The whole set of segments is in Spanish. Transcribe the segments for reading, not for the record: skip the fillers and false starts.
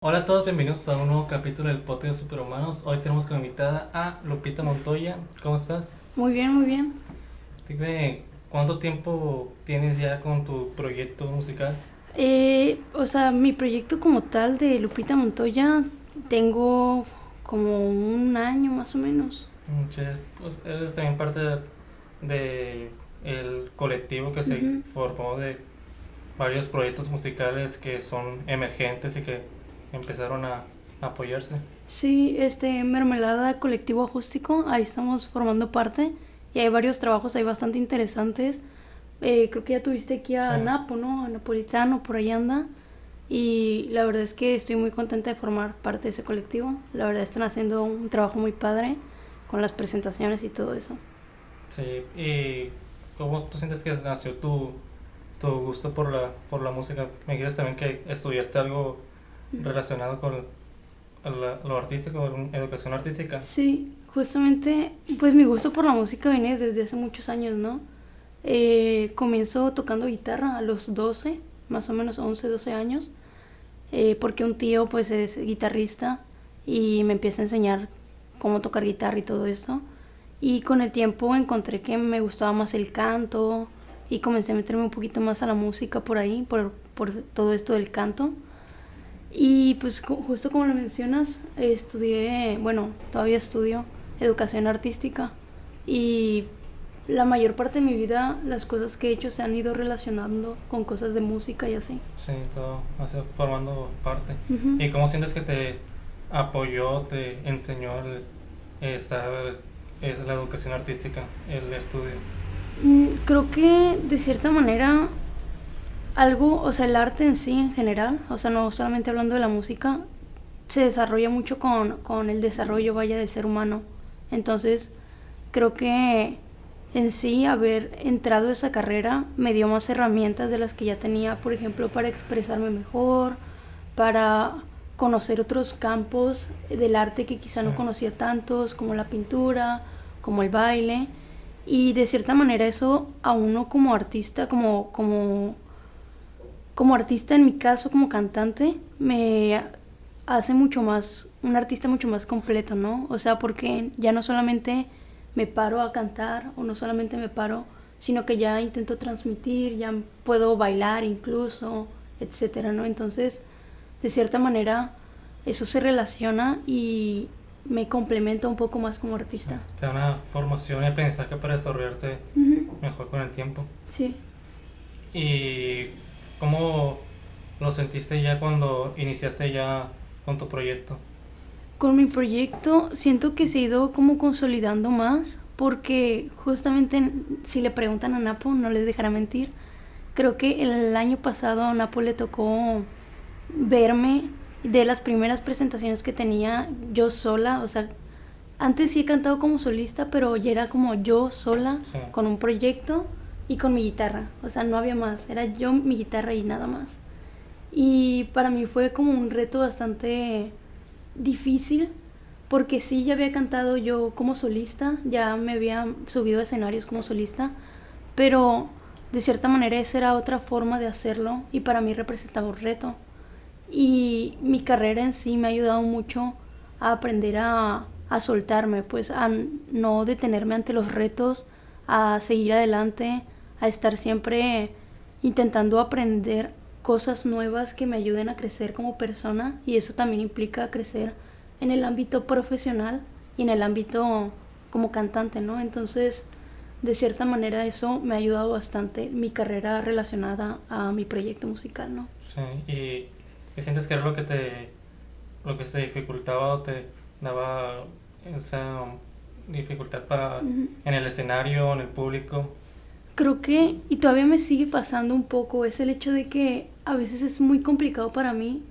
Hola a todos, bienvenidos a un nuevo capítulo del podcast de Superhumanos. Hoy tenemos como invitada a Lupita Montoya. ¿Cómo estás? Muy bien, muy bien. Dime, ¿cuánto tiempo tienes ya con tu proyecto musical? Mi proyecto como tal de Lupita Montoya tengo como un año más o menos. Sí, pues eres también parte de el colectivo que se Ujú. formó de varios proyectos musicales que son emergentes y que empezaron a apoyarse. Sí, Mermelada Colectivo Acústico, ahí estamos formando parte y hay varios trabajos ahí bastante interesantes. Creo que ya tuviste aquí Sí, a Napo, ¿no? A Napolitano, por ahí anda. Y la verdad es que estoy muy contenta de formar parte de ese colectivo. La verdad están haciendo un trabajo muy padre con las presentaciones y todo eso. sí. ¿Y cómo tú sientes que nació tu gusto por la música? Me dijiste también que estudiaste algo relacionado con lo artístico, educación artística. Sí, justamente, pues mi gusto por la música viene desde hace muchos años, ¿no? Comienzo tocando guitarra a los 12, más o menos 11, 12 años, porque un tío pues es guitarrista y me empieza a enseñar cómo tocar guitarra y todo esto. Y con el tiempo encontré que me gustaba más el canto y comencé a meterme un poquito más a la música por ahí, por todo esto del canto. Y pues justo como lo mencionas, estudié, bueno, todavía estudio educación artística y la mayor parte de mi vida las cosas que he hecho se han ido relacionando con cosas de música y así. Sí, todo hace formando parte. Ujú. ¿Y cómo sientes que te apoyó, te enseñó la educación artística, el estudio? Creo que de cierta manera algo, o sea, el arte en sí en general, o sea, no solamente hablando de la música, se desarrolla mucho con el desarrollo, vaya, del ser humano. Entonces, creo que en sí haber entrado a esa carrera me dio más herramientas de las que ya tenía, por ejemplo, para expresarme mejor, para conocer otros campos del arte que quizá Sí, no conocía tantos, como la pintura, como el baile. Y de cierta manera eso a uno como artista, como artista en mi caso, como cantante, me hace mucho más, un artista mucho más completo, ¿no? O sea, porque ya no solamente me paro a cantar o no solamente me paro, sino que ya intento transmitir, ya puedo bailar incluso, etcétera, ¿no? Entonces, de cierta manera, eso se relaciona y me complementa un poco más como sí. artista. Te da una formación y aprendizaje para desarrollarte Ujú. mejor con el tiempo. Sí. ¿Y cómo lo sentiste ya cuando iniciaste ya con tu proyecto? Con mi proyecto siento que se ha ido como consolidando más porque justamente si le preguntan a Napo no les dejará mentir. Creo que el año pasado a Napo le tocó verme de las primeras presentaciones que tenía yo sola, o sea, antes sí he cantado como solista, pero ya era como yo sola Sí, con un proyecto y con mi guitarra, o sea, no había más, era yo, mi guitarra y nada más. Y para mí fue como un reto bastante difícil porque sí, ya había cantado yo como solista, ya me había subido a escenarios como solista, pero de cierta manera esa era otra forma de hacerlo y para mí representaba un reto. Y mi carrera en sí me ha ayudado mucho a aprender a soltarme, pues a no detenerme ante los retos, a seguir adelante, a estar siempre intentando aprender cosas nuevas que me ayuden a crecer como persona y eso también implica crecer en el ámbito profesional y en el ámbito como cantante, ¿no? Entonces, de cierta manera eso me ha ayudado bastante mi carrera relacionada a mi proyecto musical, ¿no? sí. ¿Y qué sientes que era lo que se dificultaba o te daba esa dificultad para Uh-huh. en el escenario, en el público? Creo que, y todavía me sigue pasando un poco, es el hecho de que a veces es muy complicado para mí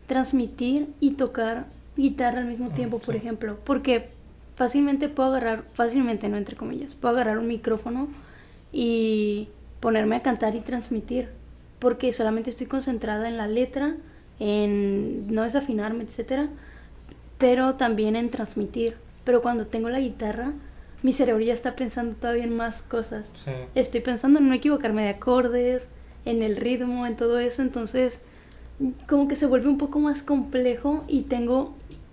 transmitir y tocar guitarra al mismo tiempo, Sí, por ejemplo, porque fácilmente puedo agarrar, fácilmente no entre comillas, puedo agarrar un micrófono y ponerme a cantar y transmitir, porque solamente estoy concentrada en la letra, en no desafinarme, etcétera, pero también en transmitir. Pero cuando tengo la guitarra, mi cerebro ya está pensando todavía en más cosas. sí, Estoy pensando en no equivocarme de acordes, en el ritmo, en todo eso, entonces como que se vuelve un poco más complejo y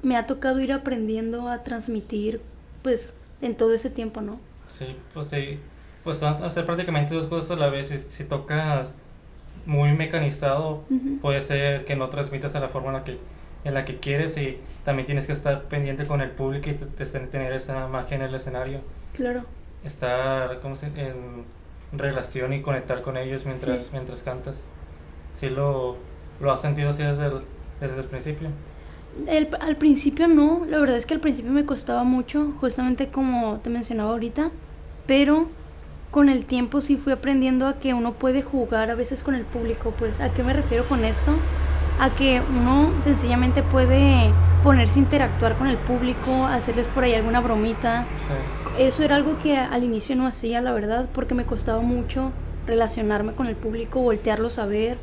me ha tocado ir aprendiendo a transmitir, pues, en todo ese tiempo, ¿no? Sí, pues hacer prácticamente dos cosas a la vez. Si tocas muy mecanizado, Ujú. puede ser que no transmitas a la forma en la que quieres, y también tienes que estar pendiente con el público y tener esa magia en el escenario, Claro. estar en relación y conectar con ellos Sí. mientras cantas. Sí lo has sentido así desde el principio. Al principio no, la verdad es que al principio me costaba mucho, justamente como te mencionaba ahorita, pero con el tiempo sí fui aprendiendo a que uno puede jugar a veces con el público. Pues, ¿a qué me refiero con esto? A que uno sencillamente puede ponerse a interactuar con el público, hacerles por ahí alguna bromita. Sí. Eso era algo que al inicio no hacía, la verdad, porque me costaba mucho relacionarme con el público, voltearlos a ver,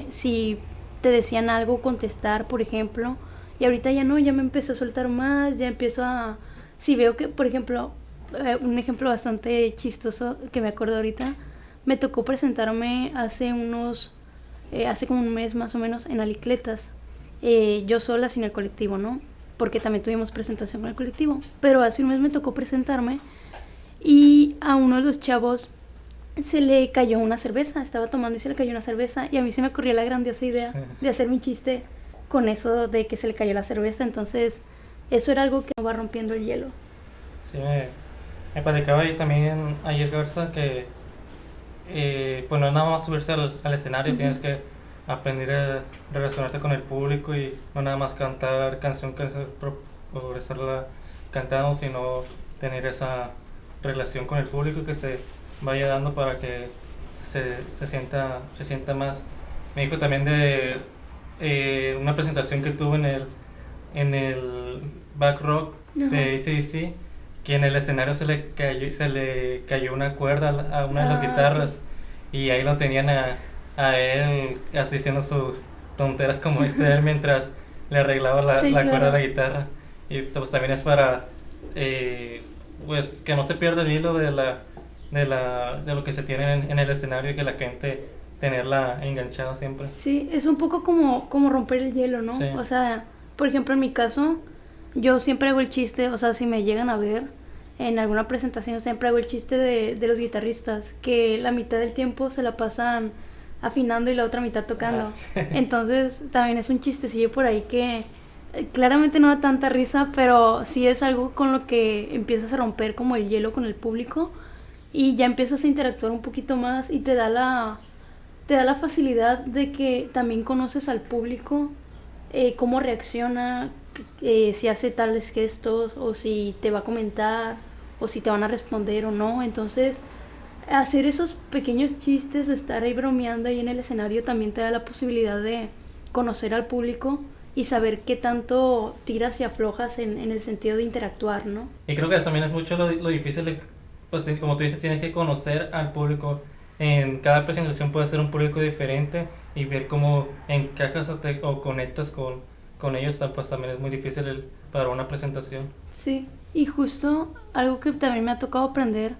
si te decían algo, contestar, por ejemplo. Y ahorita ya no, ya me empecé a soltar más, ya empiezo a... Si veo que, por ejemplo, un ejemplo bastante chistoso que me acuerdo ahorita, me tocó presentarme hace como un mes más o menos en Alicletas, yo sola sin el colectivo, ¿no? Porque también tuvimos presentación con el colectivo. Pero hace un mes me tocó presentarme y a uno de los chavos se le cayó una cerveza, estaba tomando y se le cayó una cerveza, y a mí se me ocurrió la grandiosa idea de hacer un chiste con eso de que se le cayó la cerveza. Entonces eso era algo que me va rompiendo el hielo. Sí, me platicaba ahí también ayer Garza que pues no es nada más subirse al escenario, tienes que aprender a relacionarte con el público y no nada más cantar canción por estarla cantando, sino tener esa relación con el público que se vaya dando para que se sienta más. Me dijo también de una presentación que tuvo en el back rock de AC/DC, que en el escenario se le cayó una cuerda a una de las guitarras, y ahí lo tenían a él así diciendo sus tonteras como dice él mientras le arreglaba Sí, la cuerda claro. de la guitarra. Y pues también es para eh, pues que no se pierda el hilo de lo que se tiene en el escenario, y que la gente tenerla enganchada siempre. Sí, es un poco como romper el hielo, ¿no? Sí. O sea, por ejemplo, en mi caso, yo siempre hago el chiste, o sea, si me llegan a ver en alguna presentación, siempre hago el chiste de los guitarristas, que la mitad del tiempo se la pasan afinando y la otra mitad tocando. Sí. Entonces, también es un chistecillo por ahí que claramente no da tanta risa, pero sí es algo con lo que empiezas a romper como el hielo con el público y ya empiezas a interactuar un poquito más y te da la facilidad de que también conoces al público, cómo reacciona, si hace tales gestos o si te va a comentar o si te van a responder o no. Entonces, hacer esos pequeños chistes, estar ahí bromeando ahí en el escenario también te da la posibilidad de conocer al público y saber qué tanto tiras y aflojas en el sentido de interactuar, ¿no? Y creo que también es mucho lo difícil pues como tú dices, tienes que conocer al público. En cada presentación puede ser un público diferente, y ver cómo encajas o conectas con ellos, pues también es muy difícil para una presentación. Sí, y justo algo que también me ha tocado aprender,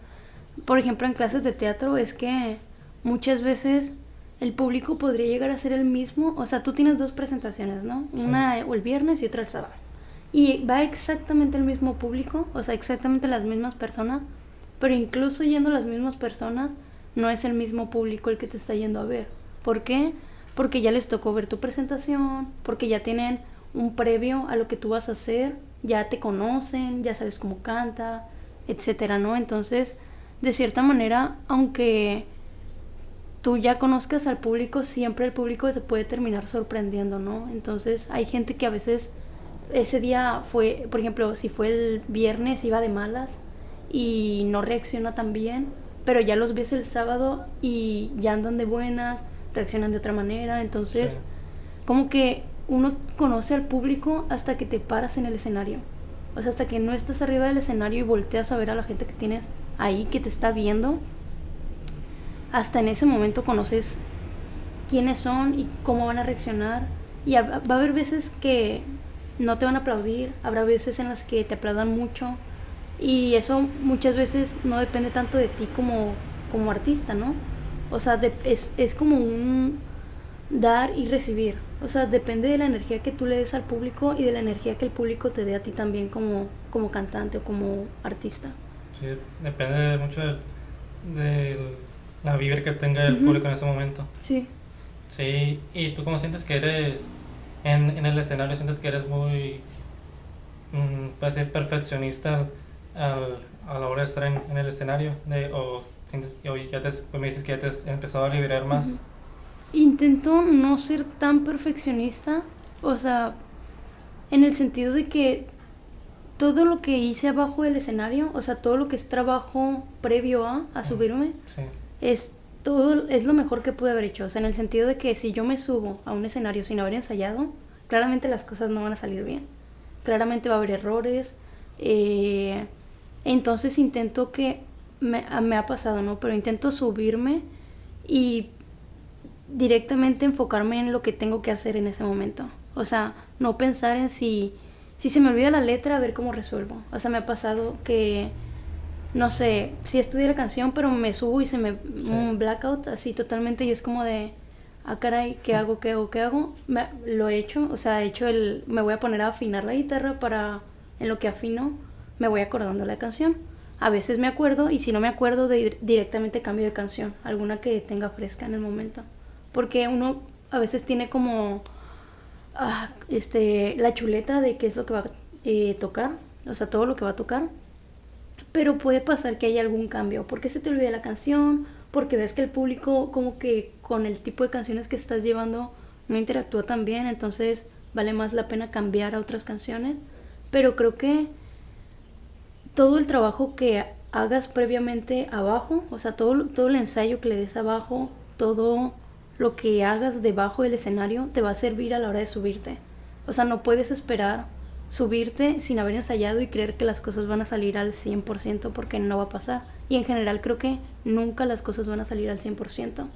por ejemplo en clases de teatro, es que muchas veces el público podría llegar a ser el mismo. O sea, tú tienes dos presentaciones, ¿no? Sí. Una el viernes y otra el sábado. Y va exactamente el mismo público, o sea, exactamente las mismas personas, pero incluso yendo las mismas personas, no es el mismo público el que te está yendo a ver. ¿Por qué? Porque ya les tocó ver tu presentación, porque ya tienen un previo a lo que tú vas a hacer, ya te conocen, ya sabes cómo canta, etcétera, ¿no? Entonces, de cierta manera, aunque tú ya conozcas al público, siempre el público te puede terminar sorprendiendo, ¿no? Entonces, hay gente que a veces ese día fue, por ejemplo, si fue el viernes, iba de malas y no reacciona tan bien, pero ya los ves el sábado y ya andan de buenas, reaccionan de otra manera. Entonces, Sí. como que uno conoce al público hasta que te paras en el escenario. O sea, hasta que no estás arriba del escenario y volteas a ver a la gente que tienes ahí, que te está viendo, hasta en ese momento conoces quiénes son y cómo van a reaccionar. Y va a haber veces que no te van a aplaudir, habrá veces en las que te aplaudan mucho, y eso muchas veces no depende tanto de ti como artista, ¿no? O sea, es como dar y recibir. O sea, depende de la energía que tú le des al público y de la energía que el público te dé a ti también como cantante o como artista. Sí, depende mucho de la vibra que tenga el Ujú. público en ese momento. Sí. Sí, ¿y tú cómo sientes que eres en el escenario? ¿Sientes que eres muy, puede ser perfeccionista a la hora de estar en el escenario? ¿O sientes que hoy pues me dices que ya te has empezado a liberar más? Ujú. Intento no ser tan perfeccionista, o sea, en el sentido de que todo lo que hice abajo del escenario, o sea, todo lo que es trabajo previo a subirme, Sí, es todo, es lo mejor que pude haber hecho. O sea, en el sentido de que si yo me subo a un escenario sin haber ensayado, claramente las cosas no van a salir bien. Claramente va a haber errores. eh, entonces intento que, me ha pasado, ¿no? Pero intento subirme y directamente enfocarme en lo que tengo que hacer en ese momento. O sea, no pensar en si se me olvida la letra, a ver cómo resuelvo. O sea, me ha pasado que, no sé, si estudié la canción, pero me subo y se me... sí. un blackout así totalmente y es como de... Ah, caray, ¿qué hago? ¿Qué hago? ¿Qué hago? Lo he hecho, o sea, he hecho me voy a poner a afinar la guitarra para... En lo que afino, me voy acordando la canción. A veces me acuerdo y si no me acuerdo, directamente cambio de canción. Alguna que tenga fresca en el momento. Porque uno a veces tiene como... la chuleta de qué es lo que va a tocar. O sea, todo lo que va a tocar, pero puede pasar que haya algún cambio, porque se te olvida la canción, porque ves que el público como que con el tipo de canciones que estás llevando no interactúa tan bien, entonces vale más la pena cambiar a otras canciones, pero creo que todo el trabajo que hagas previamente abajo, o sea, todo el ensayo que le des abajo, todo lo que hagas debajo del escenario te va a servir a la hora de subirte. O sea, no puedes esperar subirte sin haber ensayado y creer que las cosas van a salir al 100% porque no va a pasar. Y en general creo que nunca las cosas van a salir al 100%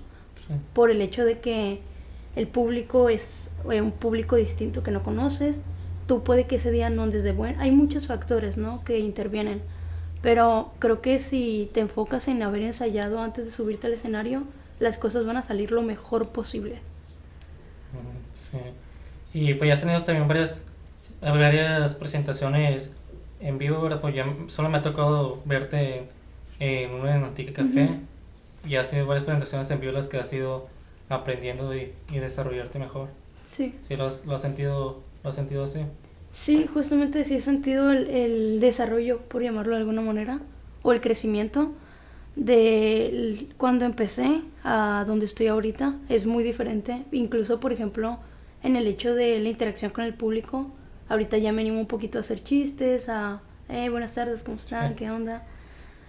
Sí. por el hecho de que el público es un público distinto que no conoces. Tú puede que ese día no andes de buen. Hay muchos factores, ¿no?, que intervienen. Pero creo que si te enfocas en haber ensayado antes de subirte al escenario, las cosas van a salir lo mejor posible. Sí. Y pues ya has tenido también varias presentaciones en vivo, ¿verdad? Pues ya solo me ha tocado verte en un Antique Café. Ujú. Y has tenido varias presentaciones en vivo las que has ido aprendiendo y desarrollarte mejor. Sí. Sí, lo has sentido así. Sí, justamente sí he sentido el desarrollo, por llamarlo de alguna manera, o el crecimiento de cuando empecé a donde estoy ahorita. Es muy diferente, incluso por ejemplo en el hecho de la interacción con el público. Ahorita ya me animo un poquito a hacer chistes, buenas tardes, ¿cómo están? Sí. ¿Qué onda?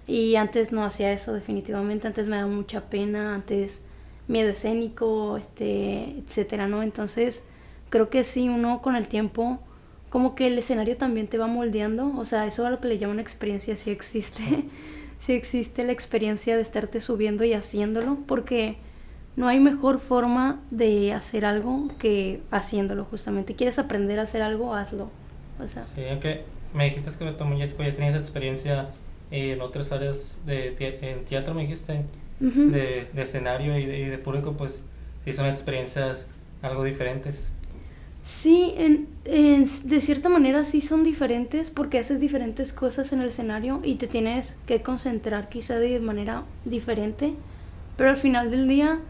Y antes no hacía eso definitivamente, antes me daba mucha pena, antes miedo escénico, etcétera, ¿no? Entonces creo que sí, uno con el tiempo como que el escenario también te va moldeando, o sea, eso a lo que le llaman experiencia sí existe, Sí. sí existe la experiencia de estarte subiendo y haciéndolo, porque no hay mejor forma de hacer algo que haciéndolo justamente. ¿Quieres aprender a hacer algo? Hazlo. O sea, Sí, aunque me dijiste que tú ya tenías experiencia en otras áreas en teatro, me dijiste, ujú. de escenario y de público, pues sí son experiencias algo diferentes. Sí, de cierta manera sí son diferentes porque haces diferentes cosas en el escenario y te tienes que concentrar quizá de manera diferente, pero al final del día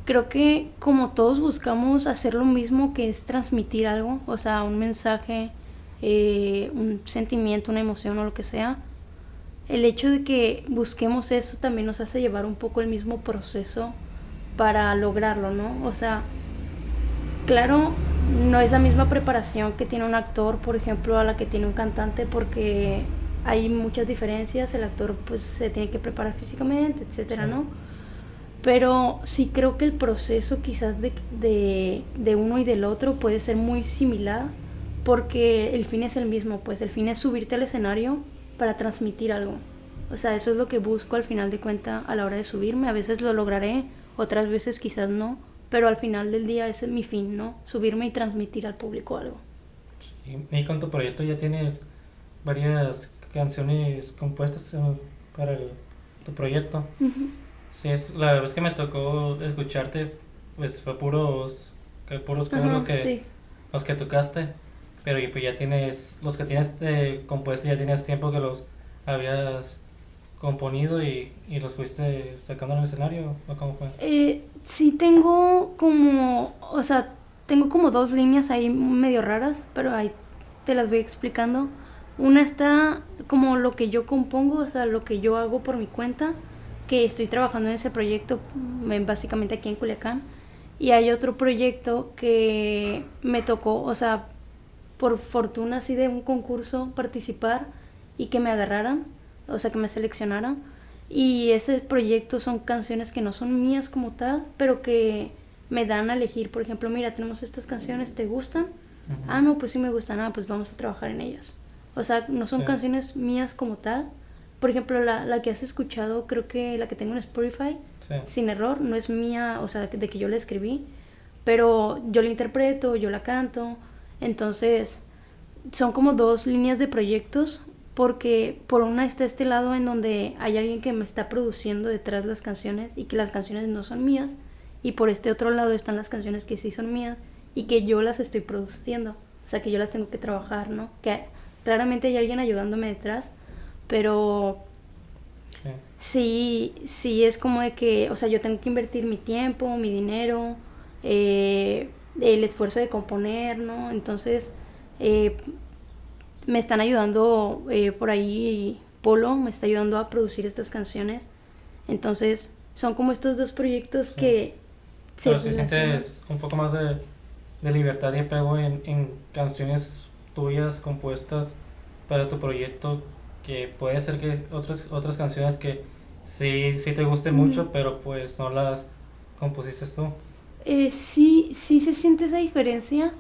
creo que como todos buscamos hacer lo mismo, que es transmitir algo, o sea, un mensaje, un sentimiento, una emoción o lo que sea, el hecho de que busquemos eso también nos hace llevar un poco el mismo proceso para lograrlo, ¿no? O sea, claro, no es la misma preparación que tiene un actor, por ejemplo, a la que tiene un cantante, porque hay muchas diferencias. El actor pues se tiene que preparar físicamente, etcétera, Sí. ¿no? Pero sí creo que el proceso quizás de uno y del otro puede ser muy similar, porque el fin es el mismo, pues el fin es subirte al escenario para transmitir algo. O sea, eso es lo que busco al final de cuenta a la hora de subirme. A veces lo lograré, otras veces quizás no, pero al final del día ese es mi fin, ¿no? Subirme y transmitir al público algo. Y con tu proyecto ya tienes varias canciones compuestas para tu proyecto. Uh-huh. Sí, la vez que me tocó escucharte, pues fue puros covers Ajá, sí. los que tocaste, pero pues ya tienes, los que tienes compuestos ya tienes tiempo que los habías componido y los fuiste sacando en el escenario, ¿o cómo fue? Sí tengo como, o sea, tengo como dos líneas ahí medio raras, pero ahí te las voy explicando. Una está como lo que yo compongo, o sea, lo que yo hago por mi cuenta, que estoy trabajando en ese proyecto básicamente aquí en Culiacán. Y hay otro proyecto que me tocó, o sea, por fortuna así de un concurso participar y que me agarraran, o sea, que me seleccionaran. Y ese proyecto son canciones que no son mías como tal, pero que me dan a elegir. Por ejemplo, mira, tenemos estas canciones, ¿te gustan? Ah, no, pues sí me gustan. Ah, pues vamos a trabajar en ellas. O sea, no son Sí, canciones mías como tal. Por ejemplo, la que has escuchado, creo que la que tengo en Spotify, sí, sin error, no es mía, o sea, de que yo la escribí, pero yo la interpreto, yo la canto. Entonces, son como dos líneas de proyectos, porque por una está este lado en donde hay alguien que me está produciendo detrás las canciones y que las canciones no son mías, y por este otro lado están las canciones que sí son mías y que yo las estoy produciendo, o sea, que yo las tengo que trabajar, ¿no? Que claramente hay alguien ayudándome detrás, pero sí. sí es como de que, o sea, yo tengo que invertir mi tiempo, mi dinero, el esfuerzo de componer, ¿no? Entonces, eh, me están ayudando por ahí, Polo me está ayudando a producir estas canciones. Entonces, son como estos dos proyectos Sí. que se Pero si relacionan. sientes un poco más de libertad y apego en canciones tuyas compuestas para tu proyecto, que puede ser que otras canciones que sí te gusten Mm, mucho, pero pues no las compusiste tú. sí se siente esa diferencia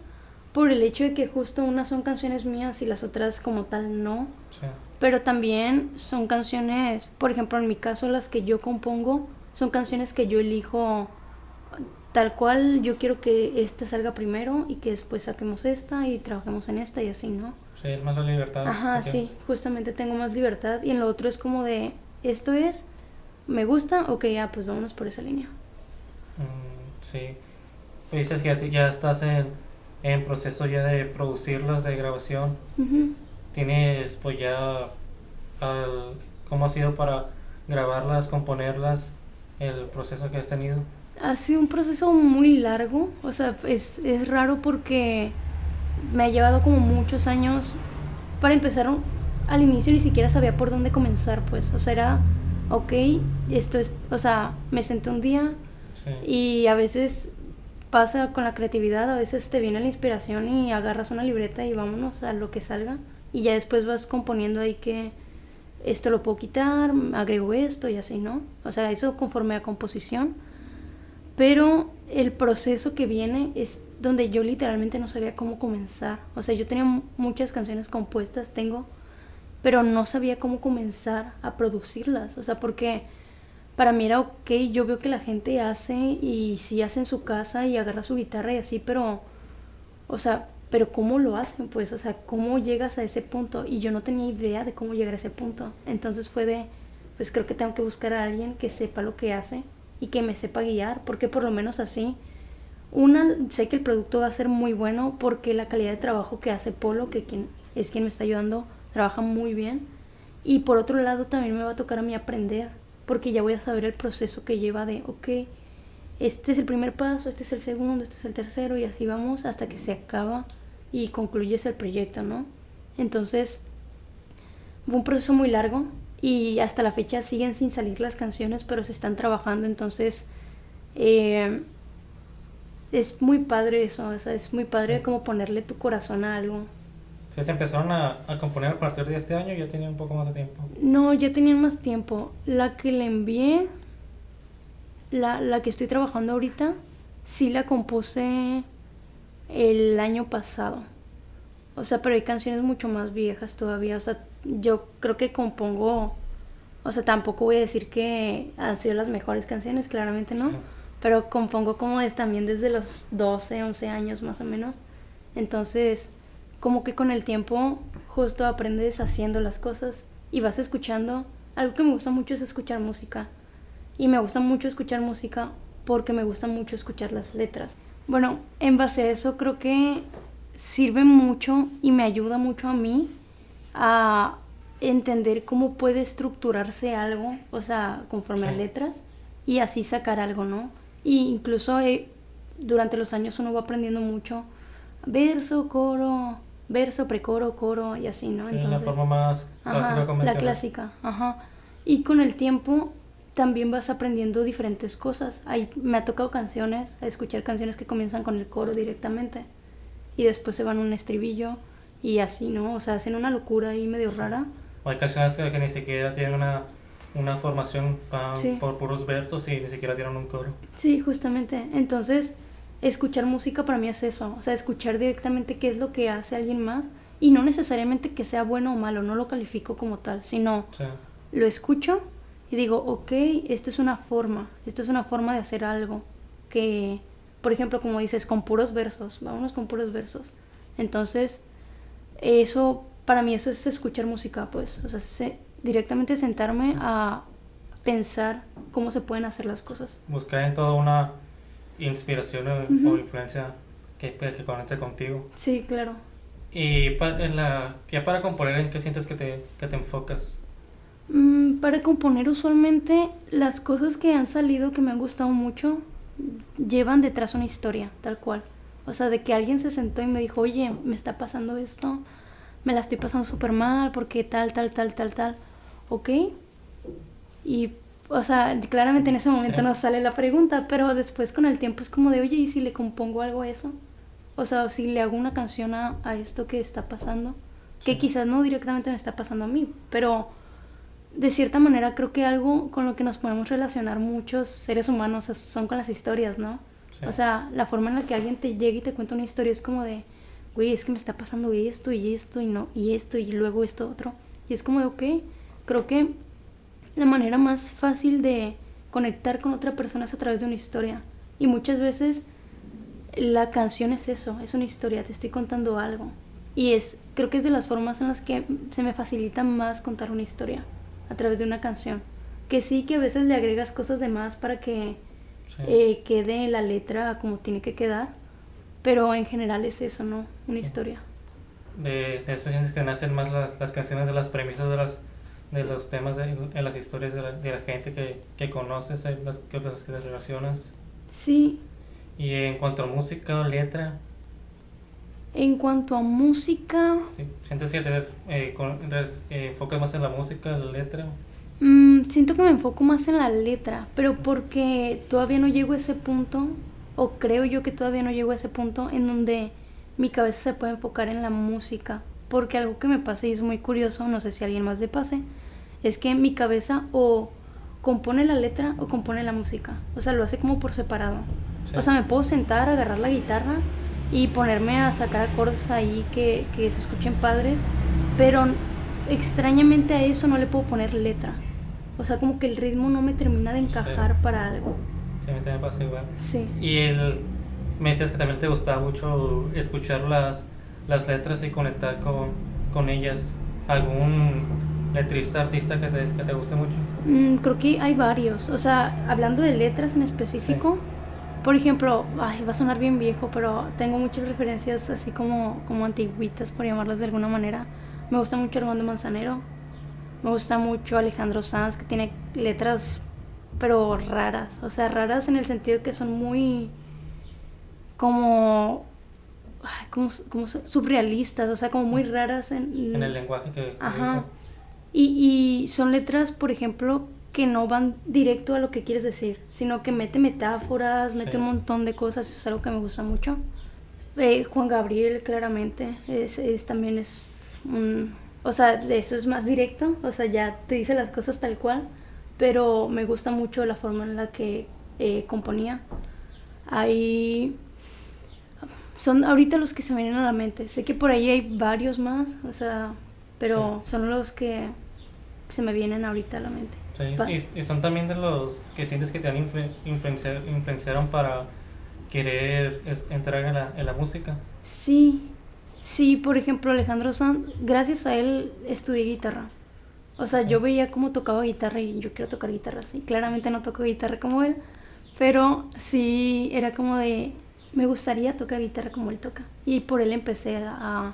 por el hecho de que justo unas son canciones mías y las otras como tal no. Sí, Pero también son canciones, por ejemplo, en mi caso las que yo compongo son canciones que yo elijo tal cual. Yo quiero que esta salga primero y que después saquemos esta y trabajemos en esta y así, ¿no? sí, es más la libertad que Ajá, tienes. sí, justamente tengo más libertad y en lo otro es como de, esto es, me gusta, ok, ya, pues vámonos por esa línea. Sí, pues dices que ya estás en proceso ya de producirlas, de grabación. Ujú. Tienes pues ya al, cómo ha sido para grabarlas, componerlas, el proceso que has tenido. Ha sido un proceso muy largo, o sea, es raro porque me ha llevado como muchos años. Para empezar, al inicio ni siquiera sabía por dónde comenzar, pues, o sea, era, ok, esto es, o sea, me senté un día Sí, y a veces pasa con la creatividad, a veces te viene la inspiración y agarras una libreta y vámonos a lo que salga, y ya después vas componiendo ahí que esto lo puedo quitar, agrego esto y así, ¿no? O sea, eso conforme a composición. Pero el proceso que viene es donde yo literalmente no sabía cómo comenzar. O sea, yo tenía muchas canciones compuestas, tengo, pero no sabía cómo comenzar a producirlas. O sea, porque para mí era ok, yo veo que la gente hace y sí hace en su casa y agarra su guitarra y así, pero, o sea, pero ¿cómo lo hacen? Pues, o sea, ¿cómo llegas a ese punto? Y yo no tenía idea de cómo llegar a ese punto. Entonces fue de, pues creo que tengo que buscar a alguien que sepa lo que hace y que me sepa guiar, porque por lo menos así, una, sé que el producto va a ser muy bueno porque la calidad de trabajo que hace Polo, que quien me está ayudando, trabaja muy bien. Y por otro lado también me va a tocar a mí aprender, porque ya voy a saber el proceso que lleva de, ok, este es el primer paso, este es el segundo, este es el tercero, y así vamos hasta que se acaba y concluyes el proyecto, ¿no? Entonces, fue un proceso muy largo y hasta la fecha siguen sin salir las canciones, pero se están trabajando, entonces eh, es muy padre eso, o sea, es muy sí. padre como ponerle tu corazón a algo. Sí, se empezaron a componer a partir de este año, ya tenía un poco más de tiempo. No, ya tenían más tiempo. La que le envié, la que estoy trabajando ahorita, sí la compuse el año pasado. O sea, pero hay canciones mucho más viejas todavía. O sea, yo creo que compongo, o sea, tampoco voy a decir que han sido las mejores canciones, claramente Sí, no, pero compongo como es también desde los 12 11 años más o menos. Entonces, como que con el tiempo justo aprendes haciendo las cosas y vas escuchando. Algo que me gusta mucho es escuchar música. Y me gusta mucho escuchar música porque me gusta mucho escuchar las letras. Bueno, en base a eso creo que sirve mucho y me ayuda mucho a mí a entender cómo puede estructurarse algo, o sea, conforme a letras, y así sacar algo, ¿no? Y incluso durante los años uno va aprendiendo mucho verso, coro, verso, precoro, coro y así, ¿no? Entonces, la forma más clásica, convencional. La clásica, Y con el tiempo también vas aprendiendo diferentes cosas. Me ha tocado escuchar canciones que comienzan con el coro directamente y después se van a un estribillo y así, ¿no? O sea, hacen una locura ahí medio rara. O hay canciones que ni siquiera tienen una formación por puros versos y ni siquiera tienen un coro. Sí, justamente. Entonces, escuchar música para mí es eso. O sea, escuchar directamente qué es lo que hace alguien más y no necesariamente que sea bueno o malo, no lo califico como tal, sino lo escucho y digo, ok, esto es una forma de hacer algo que, por ejemplo, como dices, con puros versos, vámonos con puros versos. Entonces, eso, para mí eso es escuchar música, pues, o sea, directamente sentarme a pensar cómo se pueden hacer las cosas. Buscar en todo una inspiración o influencia que conecte contigo. Sí, claro. Y ya para componer, ¿en qué sientes que te enfocas? Para componer usualmente las cosas que han salido que me han gustado mucho llevan detrás una historia, tal cual. O sea, de que alguien se sentó y me dijo, oye, me está pasando esto, me la estoy pasando súper mal porque tal, ¿ok? Y, o sea, claramente en ese momento no sale la pregunta, pero después con el tiempo es como de, oye, ¿y si le compongo algo a eso? O sea, si le hago una canción a esto que está pasando, que quizás no directamente me está pasando a mí, pero de cierta manera creo que algo con lo que nos podemos relacionar muchos seres humanos son con las historias, ¿no? Sí. O sea, la forma en la que alguien te llega y te cuenta una historia es como de, güey, es que me está pasando esto y esto y no, y esto y luego esto otro. Y es como de, ok, creo que la manera más fácil de conectar con otra persona es a través de una historia. Y muchas veces la canción es eso, es una historia, te estoy contando algo. Y creo que es de las formas en las que se me facilita más contar una historia, a través de una canción. Que sí, que a veces le agregas cosas de más para que quede la letra como tiene que quedar, pero en general es eso, ¿no? Una historia. De eso sientes que nacen más las canciones de las premisas de los temas en las historias de la gente que conoces, las que te relacionas. Sí. Y en cuanto a música o letra. En cuanto a música, sí, ¿sientes que te enfocas más en la música, en la letra? Siento que me enfoco más en la letra, pero porque todavía no llego a ese punto, o creo yo que todavía no llego a ese punto en donde mi cabeza se puede enfocar en la música. Porque algo que me pasa y es muy curioso, no sé si a alguien más le pase, es que mi cabeza o compone la letra o compone la música. O sea, lo hace como por separado. Sí. O sea, me puedo sentar, agarrar la guitarra y ponerme a sacar acordes ahí que se escuchen padres, pero extrañamente a eso no le puedo poner letra. O sea, como que el ritmo no me termina de encajar para algo. Sí, a mí también pasa igual. Sí. Y me decías que también te gustaba mucho escuchar las letras y conectar con ellas. ¿Algún letrista, artista que te guste mucho? Creo que hay varios. O sea, hablando de letras en específico, sí. Por ejemplo, va a sonar bien viejo, pero tengo muchas referencias así como antiguitas, por llamarlas de alguna manera. Me gusta mucho Armando Manzanero. Me gusta mucho Alejandro Sanz, que tiene letras pero raras. O sea, raras en el sentido que son muy como surrealistas, o sea, como muy raras en el lenguaje que usa. Y son letras, por ejemplo, que no van directo a lo que quieres decir, sino que mete metáforas, mete un montón de cosas. Eso es algo que me gusta mucho. Juan Gabriel, claramente, también es o sea, eso es más directo, o sea, ya te dice las cosas tal cual, pero me gusta mucho la forma en la que componía. Son ahorita los que se me vienen a la mente. Sé que por ahí hay varios más, o sea, pero son los que se me vienen ahorita a la mente. Sí, y son también de los que sientes que te han influenciaron para querer entrar en la música. Sí, por ejemplo, Alejandro Sanz, gracias a él estudié guitarra. O sea, yo veía cómo tocaba guitarra y yo quiero tocar guitarra así. Claramente no toco guitarra como él, Pero sí era como de, me gustaría tocar guitarra como él toca. Y por él empecé a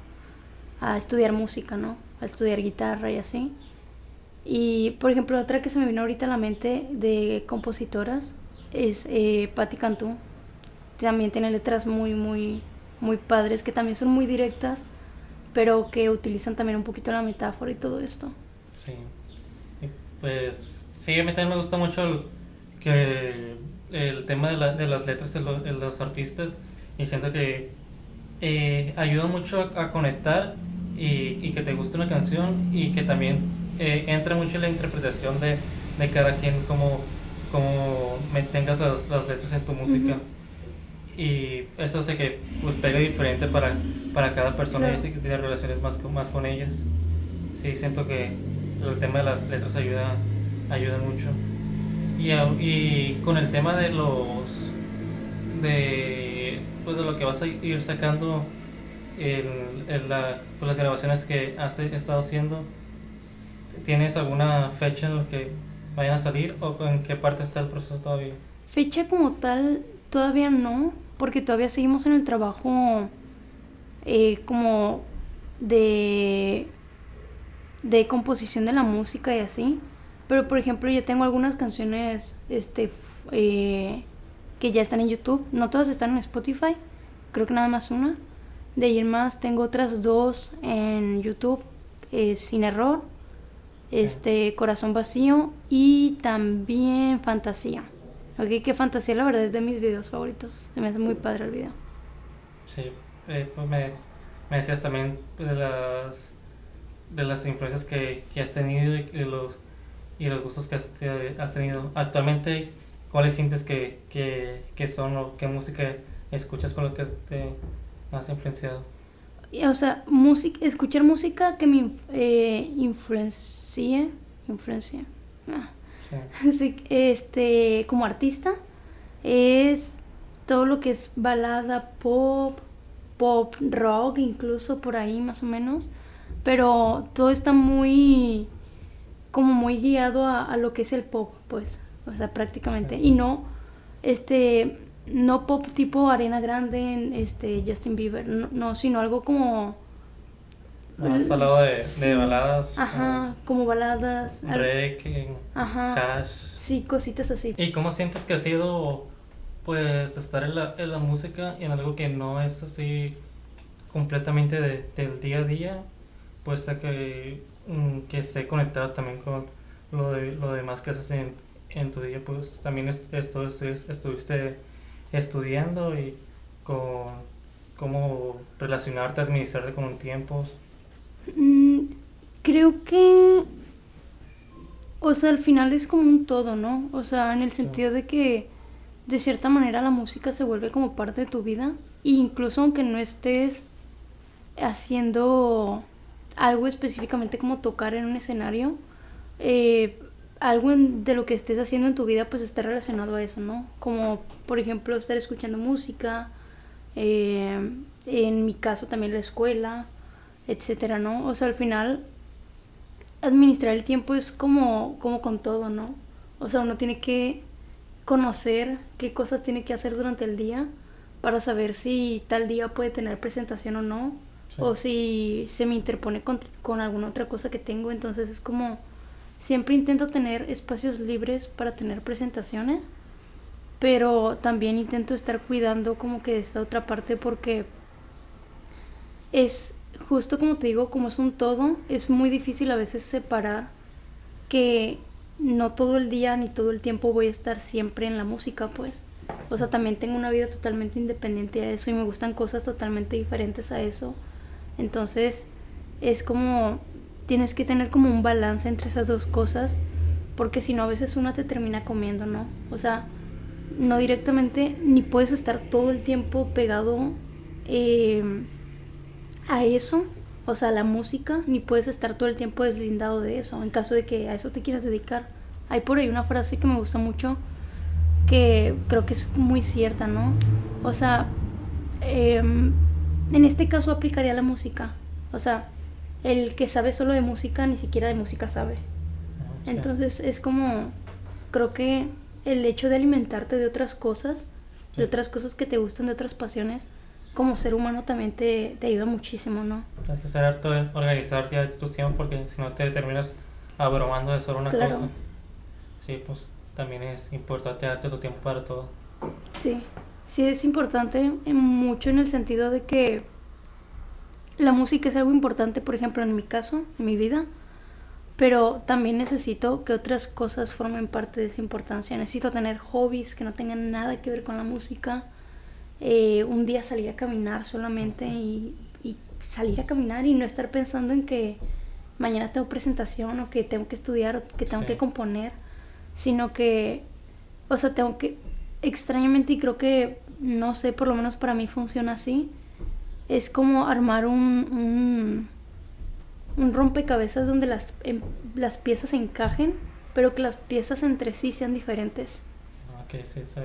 estudiar música, ¿no? A estudiar guitarra y así. Y, por ejemplo, otra que se me vino ahorita a la mente de compositoras es Patti Cantú. También tiene letras muy padres, que también son muy directas, pero que utilizan también un poquito la metáfora y todo esto. Sí. Y pues sí, a mí también me gusta mucho que el tema de las letras de los artistas, y siento que ayuda mucho a conectar y que te guste una canción, y que también entra mucho en la interpretación de cada quien, como tengas las letras en tu música. Y eso hace que pues pegue diferente para cada persona, y Claro. hace que tenga relaciones más con ellas. Sí, siento que el tema de las letras ayuda mucho. Y con el tema pues de lo que vas a ir sacando, pues las grabaciones que has estado haciendo, ¿tienes alguna fecha en la que vayan a salir, o en qué parte está el proceso todavía? Fecha como tal, todavía no, porque todavía seguimos en el trabajo como de, de composición de la música y así. Pero por ejemplo ya tengo algunas canciones que ya están en YouTube. No todas están en Spotify, creo que nada más una. De ahí en más tengo otras dos en YouTube, Sin Error, Corazón Vacío y también Fantasía. Ok, que Fantasía la verdad es de mis videos favoritos. Se me hace muy padre el video. Sí, pues me decías también de las influencias que has tenido, y los gustos que has tenido. Actualmente, ¿cuáles sientes que son, o qué música escuchas con lo que te has influenciado? O sea, escuchar música que me influencie. Ah. Sí. Sí, como artista es todo lo que es balada, pop rock, incluso por ahí más o menos, pero todo está muy guiado a lo que es el pop, pues, o sea, prácticamente, y no pop tipo Arena Grande, Justin Bieber, no, no, sino algo como ¿Has hablado de sí, baladas, ajá, como baladas, break, ajá, hash? sí, cositas así. ¿Y cómo sientes que ha sido, pues, estar en la música, en algo que no es así completamente del día a día, pues a que esté conectado también con lo demás que haces en tu día? Pues también estuviste estudiando, y con cómo relacionarte, administrarte con un tiempo. Mm, creo que, o sea, al final es como un todo, ¿no? O sea, en el Sí, sentido de que de cierta manera la música se vuelve como parte de tu vida, e incluso aunque no estés haciendo algo específicamente como tocar en un escenario, eh, algo de lo que estés haciendo en tu vida pues está relacionado a eso, ¿no? Como por ejemplo estar escuchando música, eh, en mi caso también la escuela, etcétera, ¿no? O sea, al final administrar el tiempo es como con todo, ¿no? O sea, uno tiene que conocer qué cosas tiene que hacer durante el día para saber si tal día puede tener presentación o no, sí. o si se me interpone con alguna otra cosa que tengo. Entonces es como, siempre intento tener espacios libres para tener presentaciones, pero también intento estar cuidando como que de esta otra parte, porque es justo como te digo, como es un todo, es muy difícil a veces separar que no todo el día ni todo el tiempo voy a estar siempre en la música, pues. O sea, también tengo una vida totalmente independiente a eso y me gustan cosas totalmente diferentes a eso. Entonces, es como tienes que tener como un balance entre esas dos cosas, porque si no a veces una te termina comiendo, ¿no? O sea, no directamente ni puedes estar todo el tiempo pegado a eso, o sea, a la música, ni puedes estar todo el tiempo deslindado de eso, en caso de que a eso te quieras dedicar. Hay por ahí una frase que me gusta mucho, que creo que es muy cierta, ¿no? O sea, en este caso aplicaría la música. O sea, el que sabe solo de música, ni siquiera de música sabe. Sí. Entonces es como, creo que el hecho de alimentarte de otras cosas, de otras cosas que te gustan, de otras pasiones, como ser humano también te ayuda muchísimo, ¿no? Tienes que saber organizar ya tus tiempos porque si no te terminas abrumando de solo una cosa. Sí, pues también es importante darte tu tiempo para todo. Sí, sí es importante mucho en el sentido de que la música es algo importante, por ejemplo, en mi caso, en mi vida, pero también necesito que otras cosas formen parte de esa importancia. Necesito tener hobbies que no tengan nada que ver con la música. Un día salir a caminar solamente y salir a caminar y no estar pensando en que mañana tengo presentación o que tengo que estudiar o que tengo que componer, sino que, o sea, tengo que, extrañamente, y creo que, no sé, por lo menos para mí funciona así, es como armar un rompecabezas donde las piezas encajen, pero que las piezas entre sí sean diferentes. Ok, sí, sí,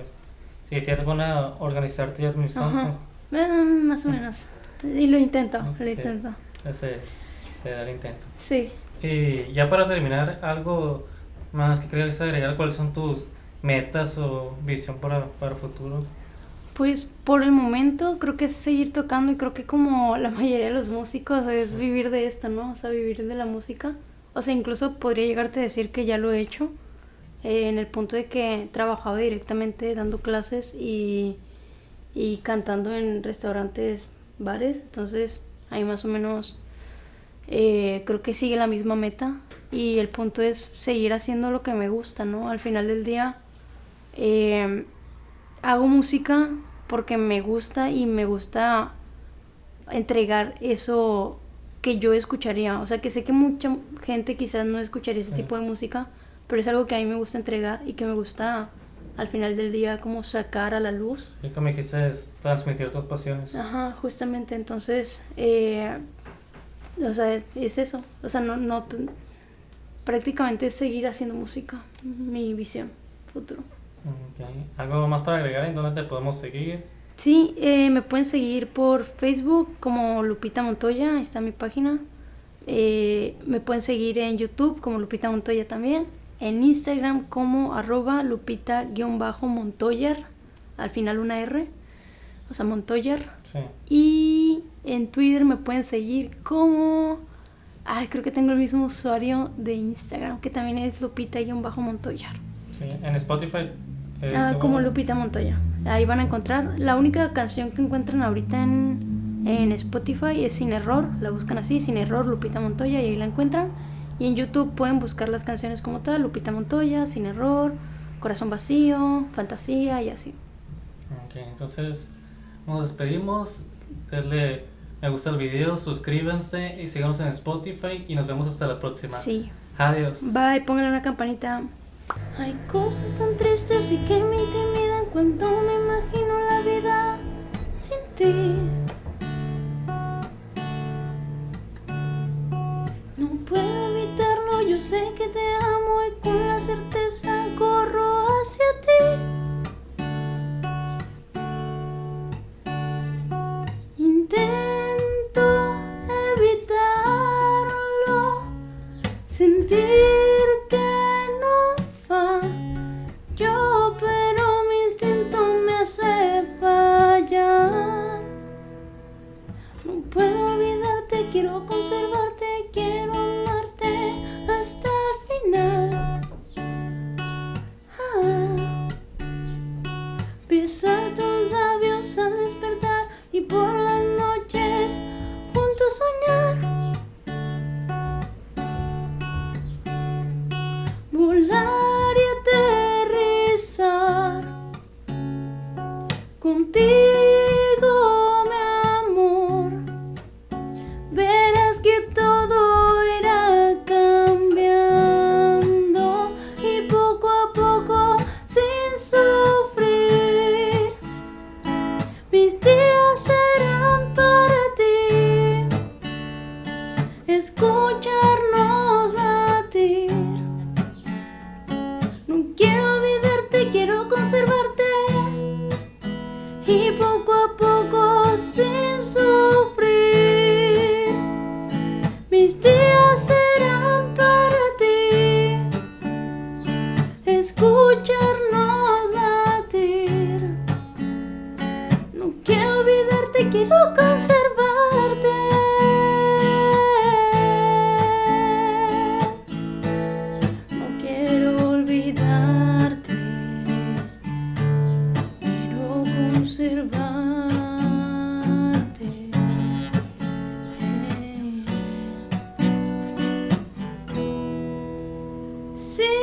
es buena organizarte y administrarte. Más o menos. Y lo intento, Sí, ese da el intento. Sí. Y ya para terminar, algo más que querías agregar, ¿cuáles son tus metas o visión para el futuro? Pues por el momento creo que es seguir tocando y creo que como la mayoría de los músicos es vivir de esto, ¿no? O sea, vivir de la música. O sea, incluso podría llegarte a decir que ya lo he hecho, en el punto de que he trabajado directamente dando clases y cantando en restaurantes, bares. Entonces ahí más o menos creo que sigue la misma meta y el punto es seguir haciendo lo que me gusta, ¿no? Al final del día hago música porque me gusta y me gusta entregar eso que yo escucharía. O sea, que sé que mucha gente quizás no escucharía ese tipo de música, pero es algo que a mí me gusta entregar y que me gusta al final del día como sacar a la luz. Y como dijiste, es transmitir tus pasiones. Ajá, justamente. Entonces, o sea, es eso. O sea, prácticamente es seguir haciendo música. Mi visión futuro. Okay. ¿Algo más para agregar? ¿En dónde te podemos seguir? Sí, me pueden seguir por Facebook como Lupita Montoya, ahí está mi página. Me pueden seguir en YouTube como Lupita Montoya también. En Instagram como @Lupita_Montoyar, al final una R, o sea, Montoyar. Sí. Y en Twitter me pueden seguir como... creo que tengo el mismo usuario de Instagram, que también es Lupita_Montoyar. Sí, en Spotify. Como Lupita Montoya. Ahí van a encontrar. La única canción que encuentran ahorita en Spotify es Sin Error. La buscan así, Sin Error, Lupita Montoya, y ahí la encuentran. Y en YouTube pueden buscar las canciones como tal, Lupita Montoya, Sin Error, Corazón Vacío, Fantasía y así. Ok, entonces nos despedimos. Denle me gusta al video, suscríbanse y síganos en Spotify y nos vemos hasta la próxima. Sí. Adiós. Bye, pónganle una campanita. Hay cosas tan tristes y que me intimidan cuando me imagino la vida sin ti. No puedo evitarlo, yo sé que te amo y con la certeza corro hacia ti. Intento evitarlo, sentir que no yo, pero mi instinto me hace fallar. No puedo olvidarte, quiero conservarte, quiero amarte hasta el final. Besar tus labios al despertar y por las noches juntos soñar. Volar y aterrizar contigo, mi amor. Verás que todo irá cambiando y poco a poco, sin sufrir, mis días serán para ti. Escucharnos latir. No quiero olvidarte, quiero conservarte y poco a poco, sin sufrir, mis días serán para ti. Escucharnos Si